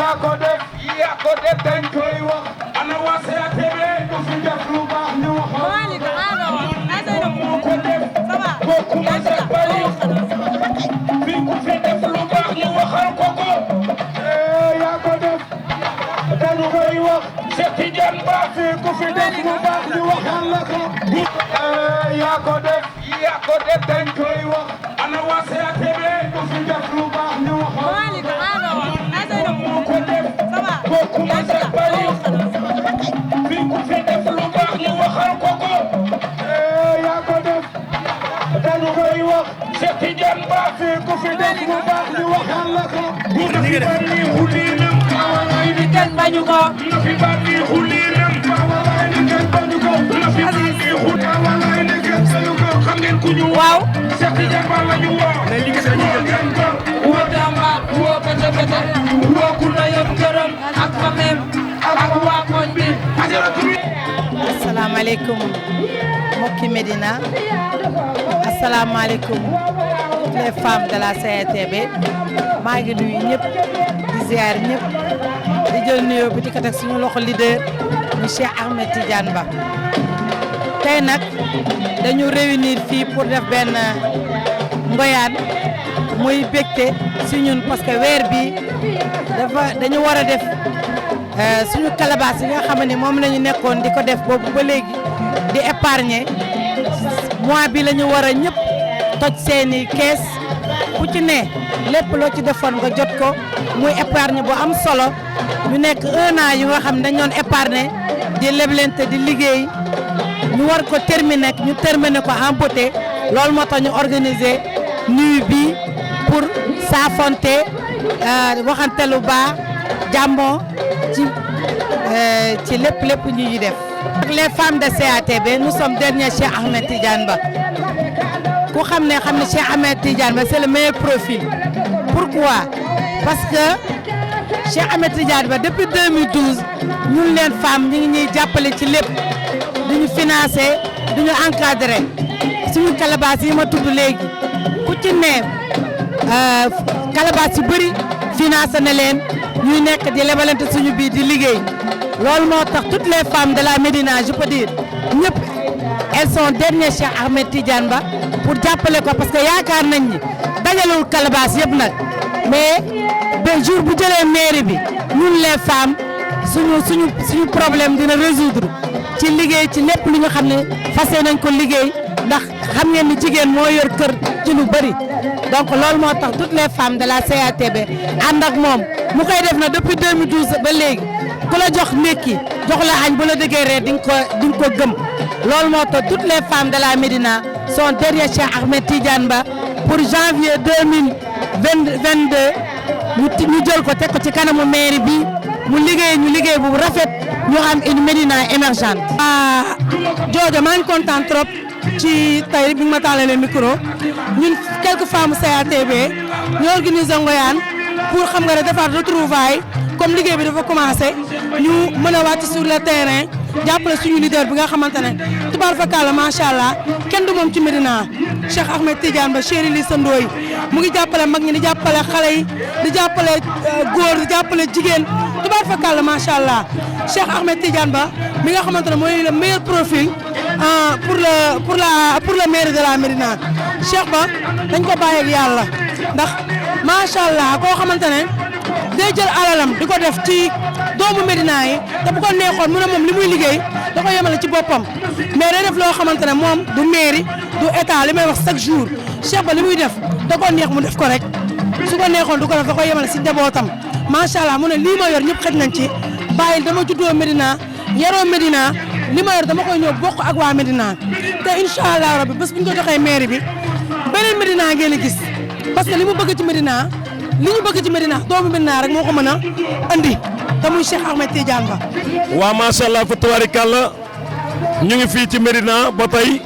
yaa ko def dañ koy wax ana waa CATB ku fi def lu baax ñu wax moo ko def boo commencé bari fi ku fi def lu baax ñu waxal ko ko yaa ko def dañ koy wax Cheikh Tidiane Ba fi ku fi def lu baax ñu waxal la ko yaa ko def dañ koy wax ana waa CATB ku fi def lu baax ñu waxal moo ko def boo commencé bari fi ku fi def lu baax ñu waxal ko ko yaa ko def dañ koy wax Cheikh Tidiane Ba fi ku fi def lu baax ñu waxal la ko bu na fi bari xuliinam awalay ni kenn bañu ko na fi bari xuliinam awalay ni kenn bañu ko na fi bari xul awalay ni kenn bañu ko xam ngeen ku ñu waaw Cheikh Tidiane Ba la ñu woo mais li gëssé ñu jël woo Tamba woo Bete Bete woo ku na yëpp gërëm ak famem ak waa koñ bi asalaamaaleykum mbokki Médina asalaamaaleykum toutes les femmes de la CATB maa ngi nuyu ñëpp di ziar ñëpp di jël nuyoo bi di ko teg suñu loxo leader mu Cheikh Ahmed Tidiane Ba tey nag dañu réunir fii pour def benn ngoyaan muy bégte si ñun parce que weer bi dañu war a def suñu calebasse yi nga xam ne moom la ñu nekkoon di ko def boobu ba léegi di épargner mois bi la ñu war a ñëpp toj seeni kees ku ci ne lépp loo ci defoon nga jot ko muy épargne bu am solo ñu nekk 1 an yu nga xam ne dañu doon épargner di leblente di liggéey ñu war ko terminer ñu terminer ko en beauté loolu moo tax ñu organiser nuit bi pour saafonte waxante lu baax jàmmoo ci lépp ñu ñuy def. Les femmes de CATB nous sommes derrière Cheikh Ahmed Tidiane Ba ku xam ne Cheikh Ahmed Tidiane Ba c'est le meilleur profil. Pourquoi? Parce que Cheikh Ahmed Tidiane Ba depuis 2012 ñun leen femmes ñu ngi ñuy jàppale ci lépp duñu financer duñu encadrer suñu calebasse yi ma tudd léegi ku ci ne calebasse yu bëri financé na leen ñuy nekk di lebalante suñu biir di liggéey loolu moo tax toutes les femmes de la Médina je peux dire ñëpp elles sont derrière Cheikh Ahmed Tidiane Ba pour jàppale ko parce que yaakaar nañ ni dajalul calebasse yëpp nag mais ba jour bu jëlee mairie bi ñun les femmes suñu problème dina résoudre ci liggéey ci lépp lu ñu xam ne fas nañ ko liggéey ndax xam ngeen ni jigéen moo yor kër ci lu bëri donc loolu moo tax toutes les femmes de la CATB ànd ak moom mu koy def na depuis 2012 ba léegi ku la jox ndékki jox la añ bu la déggee ree di nga ko gëm loolu moo tax toutes les femmes de la Médina sont derrière Cheikh Ahmed Tidiane Ba pour janvier 2022 ñu jël ko teg ko ci kanamu mairie bi mu liggéey bu rafet ñu am une Médina émergente. Joojo maa ngi kontaan trop ci tey bi ma tàllalee micro ñun quelques femmes CATB ñu organiser ngoyaan pour xam nga ne defaat retrouvailles comme liggéey bi dafa commencé ñu mën a wàcc sur le terrain jàppale suñu leader bi nga xamante ne tubaar fakàlla macha allah kenn du moom ci Médina Cheikh Ahmed Tidiane Ba chéri Lissa Ndoye mu ngi jàppale mag ñi di jàppale xale yi di jàppale góor di jàppale jigéen tubaar fakàlla macha allah Cheikh Ahmed Tidiane Ba mi nga xamante ne mooy le meilleur profil pour le maire de la Médina Cheikh Ba dañ ko bàyyi ak yàlla ndax macha allah koo xamante ne day jël alalam di ko def ci doomu Médina yi te bu ko neexoon mu ne moom li muy liggéey da ko yemale ci boppam mais day def loo xamante ne moom du mairie du état li may wax chaque jour Cheikh Ba li muy def da ko neex mu def ko rek su ko neexoon du ko def da ko yemale si njabootam macha allah mu ne lii ma yor ñëpp xëj nañ ci bàyyil dama juddoo Médina yaroo Médina li ma yor dama koy ñëw bokk ak waa Médina te incha allah rabbi bés bu ñu ko joxee mairie bi beneen Médina ngeen di gis parce que li mu bëgg ci Médina li ñu bëgg ci Médina doomu Médina rek moo ko mën a andi te muy Cheikh Ahmed Tidiane Ba. waa macha allah fa tabaarikàlla ñu ngi fii ci Médina ba tey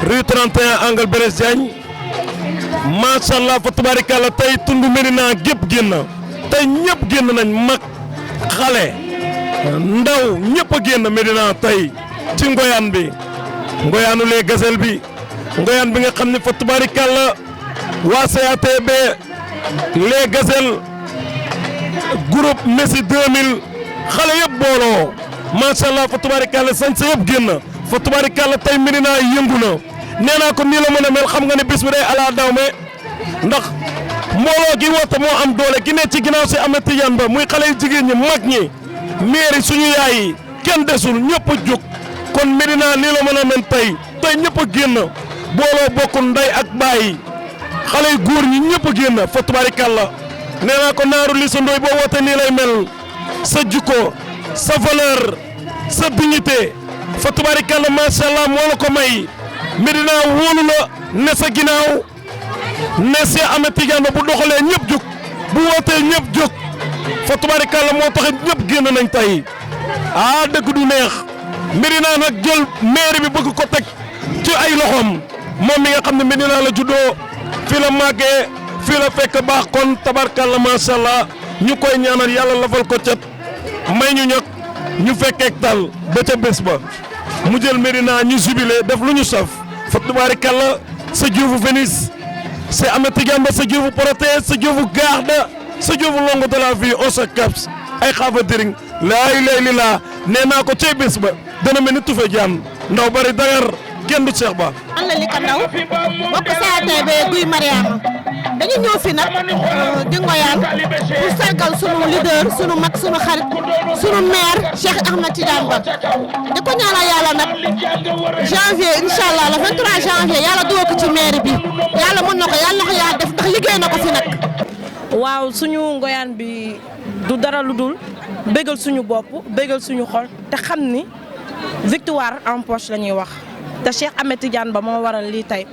rue 31 angle Blaise Diagne macha allah fa tabaarikàlla tey tund Médina gépp génn tey ñëpp génn nañ mag xale ndaw ñëpp a génn Médina tey ci ngoyaan bi ngoyaanu les gazelles bi ngoyaan bi nga xam ne fa tabaarikàlla waa CATB les gazelles groupe Messi 2000 xale yëpp booloo macha allah fa tubaarikàlla sañ sa yëpp génn fa tubaarikàlla tey Médina yëngu na nee naa ko nii la mën a mel xam nga ne bis bi day ala daw me ndax mbooloo gi woote moo am doole ki ne ci ginnaaw si Ahmed Tidiane Ba muy xale yu jigéen ñi mag ñi mairie suñu yaay yi kenn desul ñëpp a jóg kon Médina nii la mën a mel tey ñëpp a génn booloo bokk ndey ak baay xale yu góor ñi ñëpp a génn fa tubaarikàlla nee naa ko naaru li sa ndoy boo woote nii lay mel sa jukko sa valeur sa dignité fa tubaarikàlla macha allah moo la ko may Médina wóolu la ne sa ginnaaw ne Cheikh Ahmed Tidiane Ba bu doxalee ñëpp jóg bu wootee ñëpp jóg fa tubaarikàlla moo tax ñëpp génn nañ tey dëgg du neex Médina nag jël maire bi bëgg ko teg ci ay loxoom moom mi nga xam ne Médina la juddoo fii la màggee fii la fekk baax kon tabarkàlla macha allah ñu koy ñaanal yàlla lafal ko cat may ñu ñëpp ñu fekkeek tal ba ca bés ba mu jël Médina ñu jubilé def lu ñu saf fa tubaarikàlla sa juufu Venise c'est Ahmed Tidiane Ba sa juufu protège sa juufu garde sa juufu longue de la vie on se capte ay xaafa diriñ laa ilaaha illallaah nee naa ko ca bés ba dana mel ni tufe jaan ndaw bari dagar kenn du Cheikh Ba. man la Lika Ndaw bokk CATB Guy Mariama dañu ñëw fi nag di ngoyaan pour sargal sunu leader sunu mag sunu xarit sunu maire Cheikh Ahmed Tidiane Ba di ko ñaanal yàlla nag janvier incha allah le 23 janvier yàlla dugal ko ci maire bi yàlla mën na ko yàlla def ndax liggéey na ko fi nag. waaw suñu ngoyaan bi du dara lu dul bégal suñu bopp bégal suñu xol te xam ni victoire en poche la ñuy wax. te Cheikh Ahmed Tidiane Ba moo waral lii tey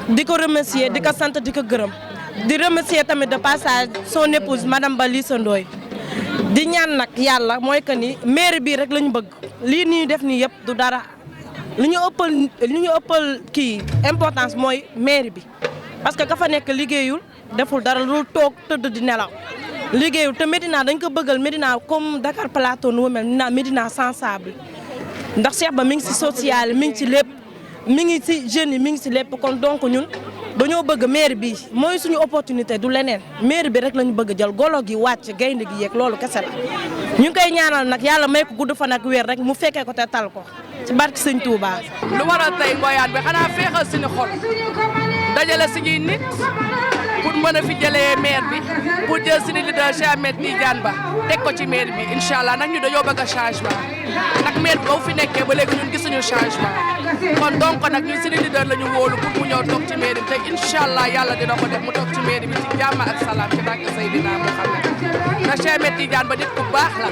di ko remercier di ko sant di ko gërëm di remercier tamit de passage son épouse madame Ba Lissa Ndoye di ñaan nag yàlla mooy que ni mairie bii rek la ñu bëgg lii nii def nii yëpp du dara li ñu ëppal kii importance mooy mairie bi parce que ka fa nekk liggéeyul deful dara lu toog tëdd di nelaw liggéeyul te Médina dañ ko bëggal Médina comme Dakar Plateau nu mu mel Médina sensible ndax Cheikh Ba mi ngi ci social mi ngi ci lépp. mi ngi ci jeunes yi mi ngi ci lépp kon donc ñun dañoo bëgg maire bi mooy suñu opportunité du leneen maire bi rek lañu bëgg jël golo gi wàcc gaynde gi yeeg loolu kese la ñu ngi koy ñaanal nag yàlla may ko gudd fan ak wér rek mu fekkee ko te tal ko ci barki sëñ Touba. lu waral tey ngoyaan bi xanaa féexal suñu xol dajale suñuy nit pour mën a fi jëlee maire bi pour jël suñu leader Cheikh Ahmed Tidiane Ba teg ko ci maire bi incha allah nag ñu dañoo bëgg a changement nag maire bi ba fi nekkee ba léegi ñun gisuñu changement kon donc nag ñun suñu leader la ñu wóolu pour mu ñëw toog ci maire bi te incha allah yàlla dina ko def mu toog ci maire bi ci jàmm ak salaam ci barke Seydina Muhammad na Cheikh Ahmed Tidiane Ba nit ku baax la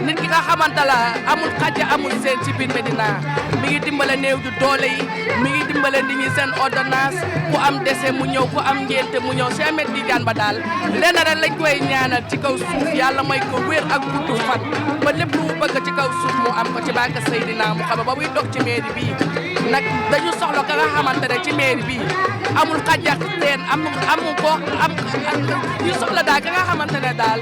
nit ki nga xamante la amul xàjja amul seen ci biir Médina mi ngi dimbale néew du doole yi mi ngi dimbale nit ñi seen ordonnance ku am dese mu ñëw ku am ngénte mu ñëw Cheikh Ahmed Tidiane Ba daal lenn rek lañ koy ñaanal ci kaw suuf yàlla may ko wér ak gudd fan ba lépp lu mu bëgg ci kaw suuf mu am ko ci barke Seydina Muhammad ba muy toog ci mairie bii nag dañu soxla ka nga xamante ne ci mairie bii amul xaj ak seen amul ko am ñu soxla daal ka nga xamante ne daal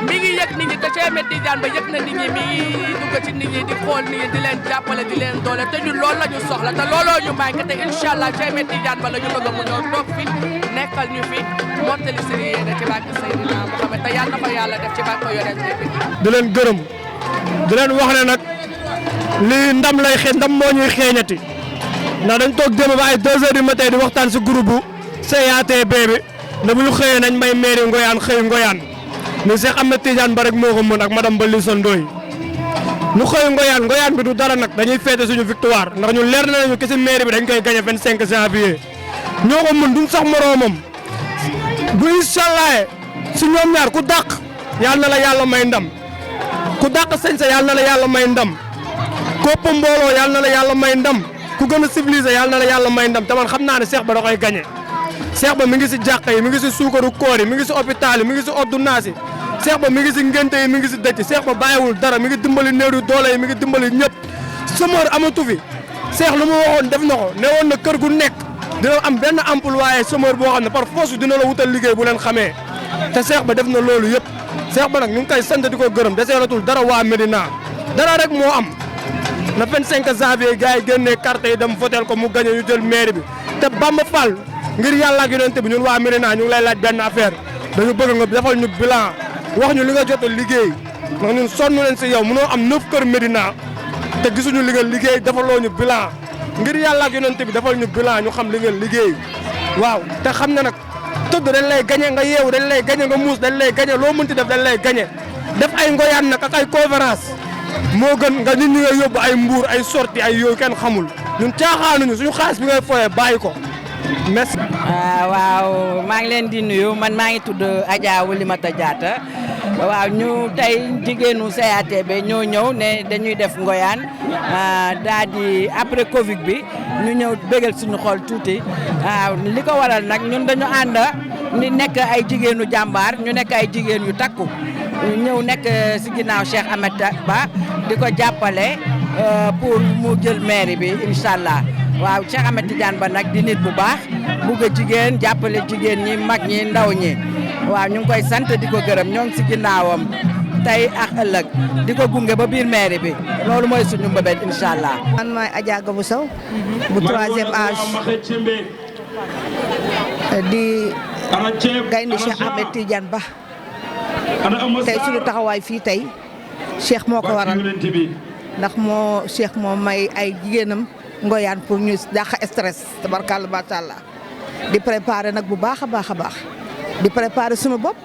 mi ngi yëg nit ñi te Cheikh Ahmed Tidiane Ba yëg na nit ñi mi ngi dugg ci nit ñi di xool nit ñi di leen jàppale di leen doole te ñun loolu la ñu soxla te looloo ñu manqué te incha allah Cheikh Ahmed Tidiane Ba la ñu bëgg mu ñëw toog fi nekkal ñu fi mottali si yéene ci barke Seydina Muhammad te yàlla na ko yàlla def ci barke yonent bi di leen gërëm di leen wax ne nag lii ndam lay ndam moo ñuy xeeñati ndax dañ toog démb ba ay 2 heures du matin di waxtaan si groupe bu CATB bi ne bu ñu xëyee nañ may mairie Ngoyaan xëy Ngoyaan ni Cheikh Ahmed Tidiane Ba rek moo ko mën ak madame Ba Lissa Ndoye ñu xëy Ngoyaan bi du dara nag dañuy féete suñu victoire ndax ñu leer nañu kese mairie bi dañ koy gagné 25 janvier ñoo ko mën duñ sax moroomam bu incha allah si ñoom ñaar ku dàq yàlla na la yàlla may ndam ku dàq sañse yàlla na la yàlla may ndam kopp mbooloo yàlla na la yàlla may ndam ku gën a civilisé yàlla na la yàlla may ndam te man xam naa ne Cheikh Ba da koy gagné Cheikh Ba mi ngi si jàkka yi mi ngi si suukaru koor yi mi ngi si hôpital yi mi ngi si ordonnance yi Cheikh Ba mi ngi si ngénte yi mi ngi si dëcc Cheikh Ba bàyyiwul dara mi ngi dimbali néew yu doole yi mi ngi dimbali ñëpp chômeur amatu fi Cheikh lu mu waxoon def na ko ne woon na kër gu nekk dina am benn employé chômeur boo xam ne par force dina la wutal liggéey bu leen xamee te Cheikh Ba def na loolu yëpp Cheikh Ba nag ñu ngi koy sant di ko gërëm deseeratul dara waa Médina dara rek moo am na 25 janvier gars yi génnee carte yi dem votel ko mu gagné ñu jël mairie bi te Bamba Fall ngir yàlla ak yonent bi ñun waa Médina ñu ngi lay laaj benn affaire dañu bëgg nga defal ñu bilan wax ñu li nga jot a liggéey ndax ñun sonn leen si yow mënoo am 9 kër Médina te gisuñu li nga liggéey defaloo ñu bilan ngir yàlla ak yonent bi defal ñu bilan ñu xam li nga liggéey waaw te xam ne nag tëdd dañ lay gañe nga yeewu dañ lay gañe nga muus dañ lay gañe loo mënti def dañ lay gañe def ay ngoyaan nag ak ay conférence moo gën nga nit ñi nga yóbbu ay mbuur ay sorti ay yooyu kenn xamul ñun caaxaanuñu suñu xaalis bi ngay foyee bàyyi ko merci. waaw maa ngi leen di nuyu man maa ngi tudd Adja Oulimata Diatta waaw ñu tey jigéenu CATB ñoo ñëw ne dañuy def ngoyaan daal di après Covid bi ñu ñëw bégal suñu xol tuuti waaw li ko waral nag ñun dañu ànd ni nekk ay jigéenu jàmbaar ñu nekk ay jigéen yu takku ñëw nekk si ginnaaw Cheikh Ahmed Ba di ko jàppale pour mu jël mairie bi incha allah waaw Cheikh Ahmed Tidiane Ba nag di nit bu baax bugg a jigéen jàppale jigéen ñi mag ñi ndaw ñi waaw ñu ngi koy sant di ko gërëm ñoo ngi si ginnaawam tey ak ëllëg di ko gunge ba biir mairie bi loolu mooy suñu mbëbët incha allah. man maay Adja Gabou Sow bu 3e âge di gaynde Cheikh Ahmed Tidiane Ba tey suñu taxawaay fii tey Cheikh moo ko waral ndax Cheikh moo may ay jigéenam ngoyaan pour ñu dàq stress tabarkalla macha allah di préparer nag bu baax a baax a baax di préparer suñu bopp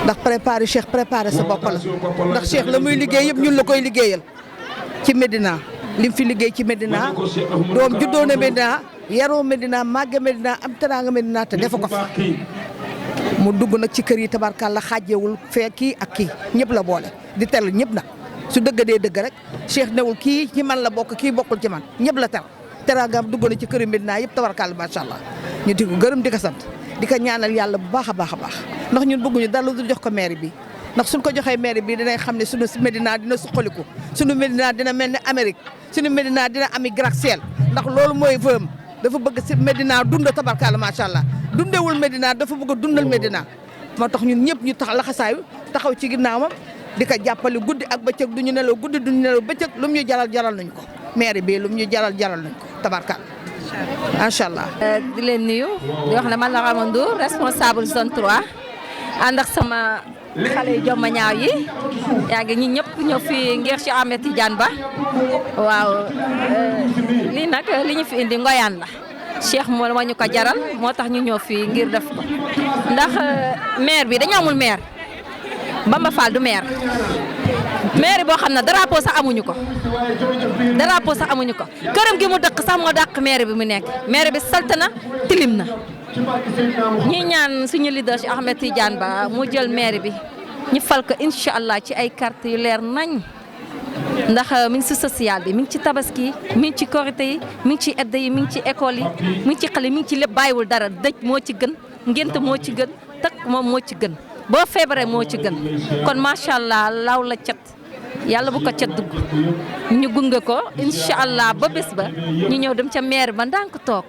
ndax préparer Cheikh préparer sa bopp la ndax Cheikh la muy liggéey yëpp ñun la koy liggéeyal ci Médina lim fi liggéey ci Médina doom juddoo na Médina yaroo Médina màgge Médina am teraanga Médina te defu ko fi mu dugg nag ci kër yi tabarkalla xaajewul fee kii ak kii ñëpp la boole di tel ñëpp nag su dëgg dee dëgg rek Cheikh newul kii ci man la bokk kii bokkul ci man ñëpp la ter teraangam dugg na ci kër yi Médina yëpp tabarkalla macha allah ñu di ko gërëm di ko sant di ko ñaanal yàlla bu baax a baax a baax ndax ñun bëgguñu dara lu jox ko mairie bi ndax suñ ko joxee mairie bi dinañ xam ne suñu Médina dina suqaliku suñu Médina dina mel ne Amérique suñu Médina dina ami gratte-ciel ndax loolu mooy vëm dafa bëgg si Médina dund tabarkalla macha allah dundewul Médina dafa bëgg a dundal Médina moo tax ñun ñëpp ñu tax laxasaayu taxaw ci ginnaawam di ko jàppale guddi ak bëccëg du ñu nelaw guddi du ñu nelaw bëccëg lu mu ñu jaral nañ ko mairie bi lu mu ñu jaral nañ ko tabarkalla macha allah. di leen nuyu di wax ne man la Rama Ndour responsable zone 3 ànd ak sama xale yu jomma ñaaw yi yaa ngi ñi ñëpp ñëw fi ngir Cheikh Ahmed Tidiane Ba waaw lii nag li ñu fi indi ngoyaan la Cheikh moo ñu ko jaral moo tax ñu ñëw fii ngir def ko ndax maire bi dañu amul maire Bamba Fall du maire boo xam ne drapeau sax amuñu ko këram gi mu dëkk sax moo dàq maire bi mu nekk maire bi salte na tilim na ñi ñaan suñu leader Cheikh Ahmed Tidiane Ba mu jël maire bi ñu fal ko incha allah ci ay carte yu leer nañ ndax mi ngi ci social bi mi ngi ci tabaski mi ngi ci korité yi mi ngi ci edde yi mi ngi ci école yi mi ngi ci xale mi ngi ci lépp bàyyiwul dara dëj moo ci gën ngént moo ci gën takk moom moo ci gën boo feebaree moo ci gën kon macha allah law la cat yàlla bu ko cat dugg ñu gunge ko incha allah ba bés ba ñu ñëw dem ca maire ba ndànk toog